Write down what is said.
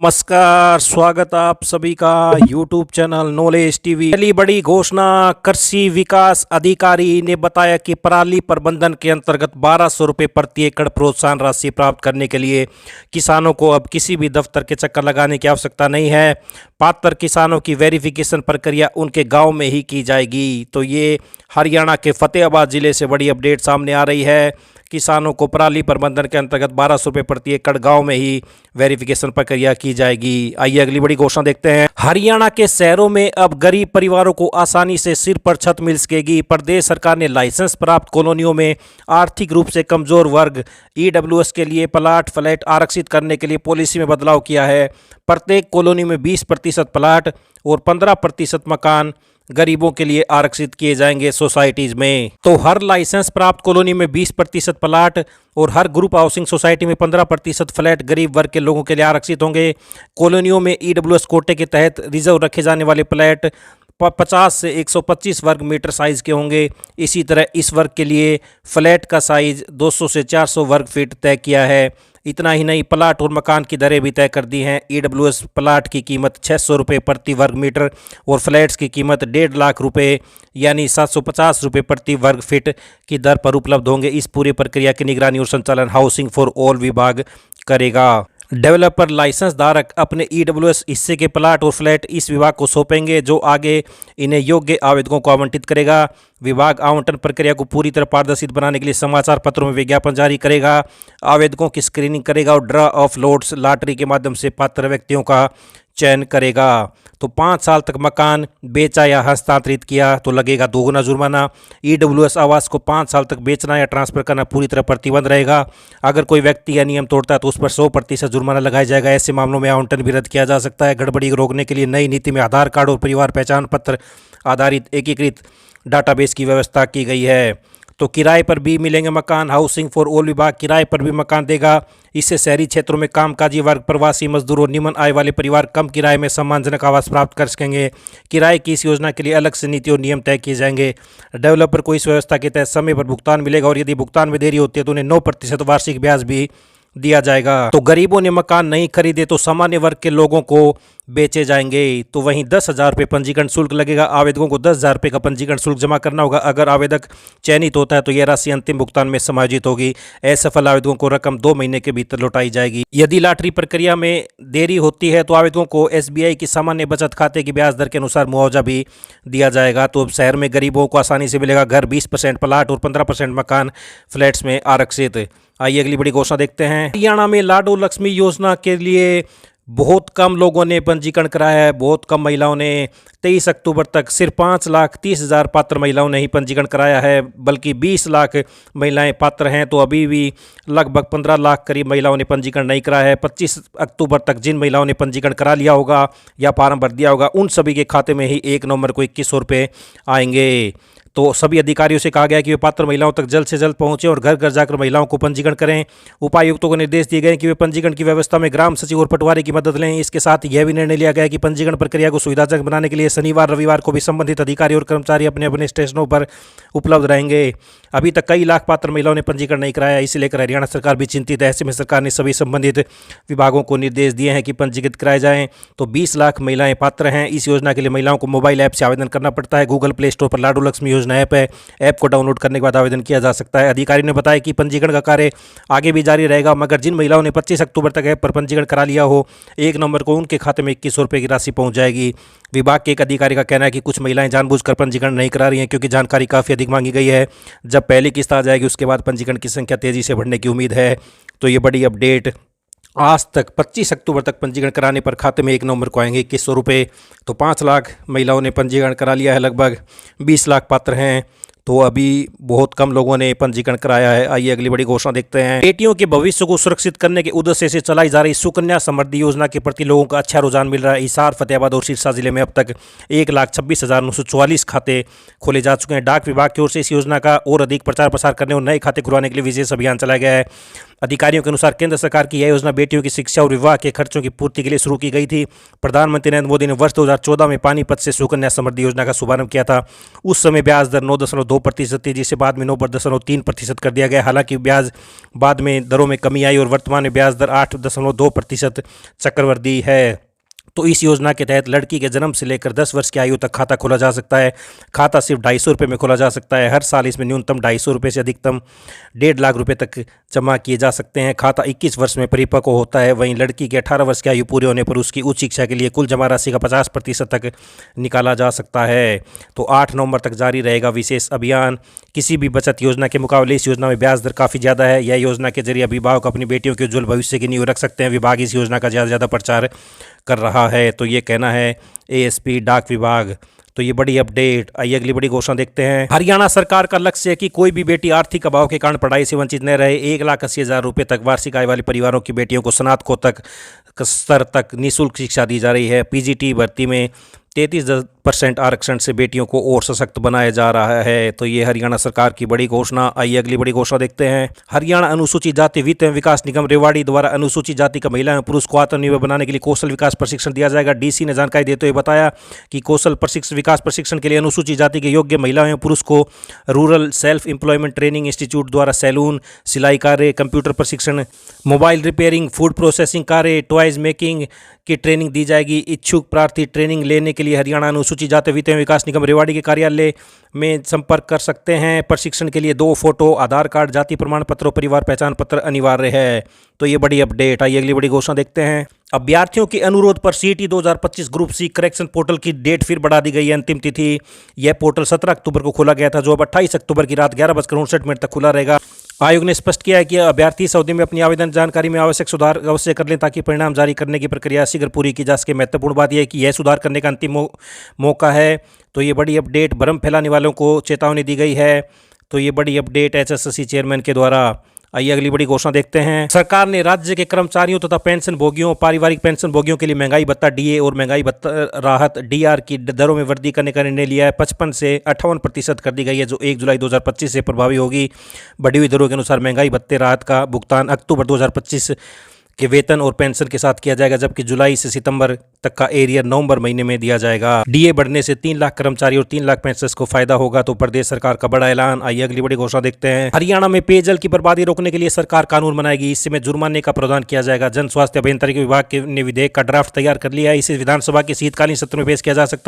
नमस्कार, स्वागत आप सभी का YouTube चैनल नॉलेज टीवी। पहली बड़ी घोषणा, कृषि विकास अधिकारी ने बताया कि पराली प्रबंधन के अंतर्गत 1200 रुपये प्रति एकड़ प्रोत्साहन राशि प्राप्त करने के लिए किसानों को अब किसी भी दफ्तर के चक्कर लगाने की आवश्यकता नहीं है। पात्र किसानों की वेरिफिकेशन प्रक्रिया उनके गाँव में ही की जाएगी। तो ये हरियाणा के फतेहाबाद जिले से बड़ी अपडेट सामने आ रही है। किसानों को पराली प्रबंधन के अंतर्गत 1200 रुपये प्रति एकड़ गांव में ही वेरिफिकेशन प्रक्रिया की जाएगी। आइए अगली बड़ी घोषणा देखते हैं। हरियाणा के शहरों में अब गरीब परिवारों को आसानी से सिर पर छत मिल सकेगी। प्रदेश सरकार ने लाइसेंस प्राप्त कॉलोनियों में आर्थिक रूप से कमजोर वर्ग ईडब्ल्यूएस के लिए प्लाट फ्लैट आरक्षित करने के लिए पॉलिसी में बदलाव किया है। प्रत्येक कॉलोनी में 20% प्लाट और 15% मकान गरीबों के लिए आरक्षित किए जाएंगे सोसाइटीज में। तो हर लाइसेंस प्राप्त कॉलोनी में 20% प्लाट और हर ग्रुप हाउसिंग सोसाइटी में 15% फ्लैट गरीब वर्ग के लोगों के लिए आरक्षित होंगे। कॉलोनियों में ईडब्ल्यूएस कोटे के तहत रिजर्व रखे जाने वाले फ्लैट 50 से 125 वर्ग मीटर साइज के होंगे। इसी तरह इस वर्ग के लिए फ्लैट का साइज 200 से 400 वर्ग फीट तय किया है। इतना ही नहीं, प्लाट और मकान की दरें भी तय कर दी हैं। ईडब्ल्यूएस प्लाट की कीमत 600 रुपये प्रति वर्ग मीटर और फ्लैट्स की कीमत 1.5 लाख रुपये यानी 750 रुपये प्रति वर्ग फीट की दर पर उपलब्ध होंगे। इस पूरी प्रक्रिया की निगरानी और संचालन हाउसिंग फॉर ऑल विभाग करेगा। डेवलपर लाइसेंस धारक अपने ईडब्ल्यूएस हिस्से के प्लाट और फ्लैट इस विभाग को सौंपेंगे, जो आगे इन्हें योग्य आवेदकों को आवंटित करेगा। विभाग आवंटन प्रक्रिया को पूरी तरह पारदर्शी बनाने के लिए समाचार पत्रों में विज्ञापन जारी करेगा, आवेदकों की स्क्रीनिंग करेगा और ड्रा ऑफ लॉट्स लॉटरी के माध्यम से पात्र व्यक्तियों का चयन करेगा। तो 5 साल तक मकान बेचा या हस्तांतरित किया तो लगेगा 2 गुना जुर्माना। ईडब्ल्यूएस आवास को 5 साल तक बेचना या ट्रांसफर करना पूरी तरह प्रतिबंध रहेगा। अगर कोई व्यक्ति या नियम तोड़ता है तो उस पर 100% जुर्माना लगाया जाएगा। ऐसे मामलों में आवंटन भी रद्द किया जा सकता है। गड़बड़ी रोकने के लिए नई नीति में आधार कार्ड और परिवार पहचान पत्र आधारित एकीकृत डाटाबेस की व्यवस्था की गई है। तो किराए पर भी मिलेंगे मकान। हाउसिंग फॉर ऑल विभाग किराए पर भी मकान देगा। इससे शहरी क्षेत्रों में कामकाजी वर्ग, प्रवासी मजदूर और निम्न आय वाले परिवार कम किराए में सम्मानजनक आवास प्राप्त कर सकेंगे। किराए की इस योजना के लिए अलग से नीति और नियम तय किए जाएंगे। डेवलपर को इस व्यवस्था के तहत समय पर भुगतान मिलेगा और यदि भुगतान में देरी होती है तो उन्हें 9% वार्षिक ब्याज भी दिया जाएगा। तो गरीबों ने मकान नहीं खरीदे तो सामान्य वर्ग के लोगों को बेचे जाएंगे। तो वहीं 10,000 रुपये पंजीकरण शुल्क लगेगा। आवेदकों को 10,000 रुपये का पंजीकरण शुल्क जमा करना होगा। अगर आवेदक चयनित होता है तो यह राशि अंतिम भुगतान में समायोजित होगी। असफल आवेदकों को रकम 2 महीने के भीतर लौटाई जाएगी। यदि लॉटरी प्रक्रिया में देरी होती है तो आवेदकों को SBI की सामान्य बचत खाते की ब्याज दर के अनुसार मुआवजा भी दिया जाएगा। तो शहर में गरीबों को आसानी से मिलेगा घर, 20% प्लाट और 15% मकान फ्लैट्स में आरक्षित। आइए अगली बड़ी घोषणा देखते हैं। हरियाणा में लाडो लक्ष्मी योजना के लिए बहुत कम लोगों ने पंजीकरण कराया है। बहुत कम महिलाओं ने 23 अक्टूबर तक सिर्फ 5,30,000 पात्र महिलाओं ने ही पंजीकरण कराया है, बल्कि 20 लाख महिलाएं पात्र हैं। तो अभी भी लगभग 15 लाख करीब महिलाओं ने पंजीकरण नहीं कराया है। 25 अक्टूबर तक जिन महिलाओं ने पंजीकरण करा लिया होगा या फॉर्म भर दिया होगा उन सभी के खाते में ही 1 नवंबर को 2100 रुपये आएंगे। तो सभी अधिकारियों से कहा गया कि वे पात्र महिलाओं तक जल्द से जल्द पहुंचें और घर घर जाकर महिलाओं को पंजीकरण करें। उपायुक्तों को निर्देश दिए गए कि वे पंजीकरण की व्यवस्था में ग्राम सचिव और पटवारी की मदद लें। इसके साथ यह भी निर्णय लिया गया कि पंजीकरण प्रक्रिया को सुविधाजनक बनाने के लिए शनिवार रविवार को भी संबंधित अधिकारी और कर्मचारी अपने अपने स्टेशनों पर उपलब्ध रहेंगे। अभी तक कई लाख पात्र महिलाओं ने पंजीकरण नहीं कराया, इसे लेकर हरियाणा सरकार भी चिंतित है। ऐसे में सरकार ने सभी संबंधित विभागों को निर्देश दिए हैं कि पंजीकृत कराए जाएं। तो 20 लाख महिलाएं पात्र हैं। इस योजना के लिए महिलाओं को मोबाइल ऐप से आवेदन करना पड़ता है। गूगल प्ले स्टोर पर लाडो लक्ष्मी योजना ऐप है। ऐप को डाउनलोड करने के बाद आवेदन किया जा सकता है। अधिकारी ने बताया कि पंजीकरण का कार्य आगे भी जारी रहेगा, मगर जिन महिलाओं ने 25 अक्टूबर तक ऐप पर पंजीकरण करा लिया हो 1 नवंबर को उनके खाते में 2100 रुपये की राशि पहुंच जाएगी। विभाग के एक अधिकारी का कहना है कि कुछ महिलाएं जानबूझकर पंजीकरण नहीं करा रही हैं क्योंकि जानकारी काफ़ी अधिक मांगी गई है। जब पहली किस्त आ जाएगी उसके बाद पंजीकरण की संख्या तेज़ी से बढ़ने की उम्मीद है। तो ये बड़ी अपडेट। आज तक 25 अक्टूबर तक पंजीकरण कराने पर खाते में 1 नवंबर को आएंगे 2100 रुपये। तो 5 लाख महिलाओं ने पंजीकरण करा लिया है, लगभग 20 लाख पात्र हैं। तो अभी बहुत कम लोगों ने पंजीकरण कराया है। आइए अगली बड़ी घोषणा देखते हैं। बेटियों के भविष्य को सुरक्षित करने के उद्देश्य से चलाई जा रही सुकन्या समृद्धि योजना के प्रति लोगों का अच्छा रुझान मिल रहा है। हिसार, फतेहाबाद और सिरसा जिले में अब तक 1,26,944 खाते खोले जा चुके हैं। डाक विभाग की ओर से इस योजना का और अधिक प्रचार प्रसार करने और नए खाते खुलवाने के लिए विशेष अभियान चलाया गया है। अधिकारियों के अनुसार केंद्र सरकार की यह योजना बेटियों की शिक्षा और विवाह के खर्चों की पूर्ति के लिए शुरू की गई थी। प्रधानमंत्री नरेंद्र मोदी ने वर्ष 2014 में पानीपत से सुकन्या समृद्धि योजना का शुभारंभ किया था। उस समय ब्याज दर 9.2% तेजी से बाद में 9.3% कर दिया गया। हालांकि ब्याज बाद में दरों में कमी आई और वर्तमान में ब्याज दर 8.2% चक्रवृद्धि है। तो इस योजना के तहत लड़की के जन्म से लेकर 10 वर्ष की आयु तक खाता खोला जा सकता है। खाता सिर्फ 250 रुपये में खोला जा सकता है। हर साल इसमें न्यूनतम 250 रुपये से अधिकतम 1.5 लाख रुपये तक जमा किए जा सकते हैं। खाता 21 वर्ष में परिपक्व होता है। वहीं लड़की के 18 वर्ष की आयु पूरे होने पर उसकी उच्च शिक्षा के लिए कुल जमा राशि का 50% तक निकाला जा सकता है। तो 8 नवंबर तक जारी रहेगा विशेष अभियान। किसी भी बचत योजना के मुकाबले इस योजना में ब्याज दर काफ़ी ज़्यादा है। यह योजना के जरिए अभिभावक अपनी बेटियों के उज्जवल भविष्य की नींव रख सकते हैं। विभाग इस योजना का ज़्यादा से ज़्यादा प्रचार कर रहा है। तो ये कहना है एएसपी डाक विभाग। तो ये बड़ी अपडेट। आइए अगली बड़ी घोषणा देखते हैं। हरियाणा सरकार का लक्ष्य है कि कोई भी बेटी आर्थिक अभाव के कारण पढ़ाई से वंचित न रहे। 1,80,000 रुपये तक वार्षिक आय वाले परिवारों की बेटियों को स्नातकोत्तर स्तर तक निःशुल्क शिक्षा दी जा रही है। पीजीटी भर्ती में 33% आरक्षण से बेटियों को और सशक्त बनाया जा रहा है। तो ये हरियाणा सरकार की बड़ी घोषणा। आइए अगली बड़ी घोषणा देखते हैं। हरियाणा अनुसूचित जाति वित्त एवं विकास निगम रेवाड़ी द्वारा अनुसूचित जाति का महिला एवं पुरुष को आत्मनिर्भर बनाने के लिए कौशल विकास प्रशिक्षण दिया जाएगा। डीसी ने जानकारी देते हुए बताया कि कौशल विकास प्रशिक्षण के लिए अनुसूचित जाति के योग्य महिला एवं पुरुष को rural self employment training institute द्वारा सैलून, सिलाई कार्य, कंप्यूटर प्रशिक्षण, मोबाइल रिपेयरिंग, फूड प्रोसेसिंग कार्य, टॉयज मेकिंग की ट्रेनिंग दी जाएगी। इच्छुक प्रार्थी ट्रेनिंग लेने के लिए हरियाणा अनुसूचित जाति वित्त एवं विकास निगम रेवाड़ी के कार्यालय में संपर्क कर सकते हैं। प्रशिक्षण के लिए 2 फोटो, आधार कार्ड, जाति प्रमाण पत्र और परिवार पहचान पत्र अनिवार्य है। तो ये बड़ी अपडेट। आइए अगली बड़ी घोषणा देखते हैं। अभ्यर्थियों के अनुरोध पर CET 2025 group C correction portal की डेट फिर बढ़ा दी गई है। अंतिम तिथि यह पोर्टल 17 अक्टूबर को खोला गया था, जो अब 28 अक्टूबर की रात 11:59 तक खुला रहेगा। आयोग ने स्पष्ट किया है कि अभ्यर्थी इस अवधि में अपनी आवेदन जानकारी में आवश्यक सुधार अवश्य कर लें ताकि परिणाम जारी करने की प्रक्रिया शीघ्र पूरी की जा सके। महत्वपूर्ण बात यह है कि यह सुधार करने का अंतिम मौका है। तो ये बड़ी अपडेट। भ्रम फैलाने वालों को चेतावनी दी गई है। तो ये बड़ी अपडेट एचएसएससी चेयरमैन के द्वारा। आइए अगली बड़ी घोषणा देखते हैं। सरकार ने राज्य के कर्मचारियों तथा पेंशन भोगियों, पारिवारिक पेंशन भोगियों के लिए महंगाई भत्ता डीए और महंगाई भत्ता राहत डीआर की दरों में वृद्धि करने का निर्णय लिया है। 55 से 58% कर दी गई है, जो 1 जुलाई 2025 से प्रभावी होगी। बढ़ी हुई दरों के अनुसार महंगाई भत्ते राहत का भुगतान अक्टूबर 2025 के वेतन और पेंशन के साथ किया जाएगा, जबकि जुलाई से सितंबर तक का एरियर नवंबर महीने में दिया जाएगा। डीए बढ़ने से 3 लाख कर्मचारी और 3 लाख पेंशनर्स को फायदा होगा। तो प्रदेश सरकार का बड़ा ऐलान। आइए अगली बड़ी घोषणा देखते हैं। हरियाणा में पेयजल की बर्बादी रोकने के लिए सरकार कानून बनाएगी। इसमें जुर्माने का प्रावधान किया जाएगा। जन स्वास्थ्य अभियंत्रिकी विभाग ने विधेयक का ड्राफ्ट तैयार कर लिया है। इसे विधानसभा के शीतकालीन सत्र में पेश किया जा सकता है।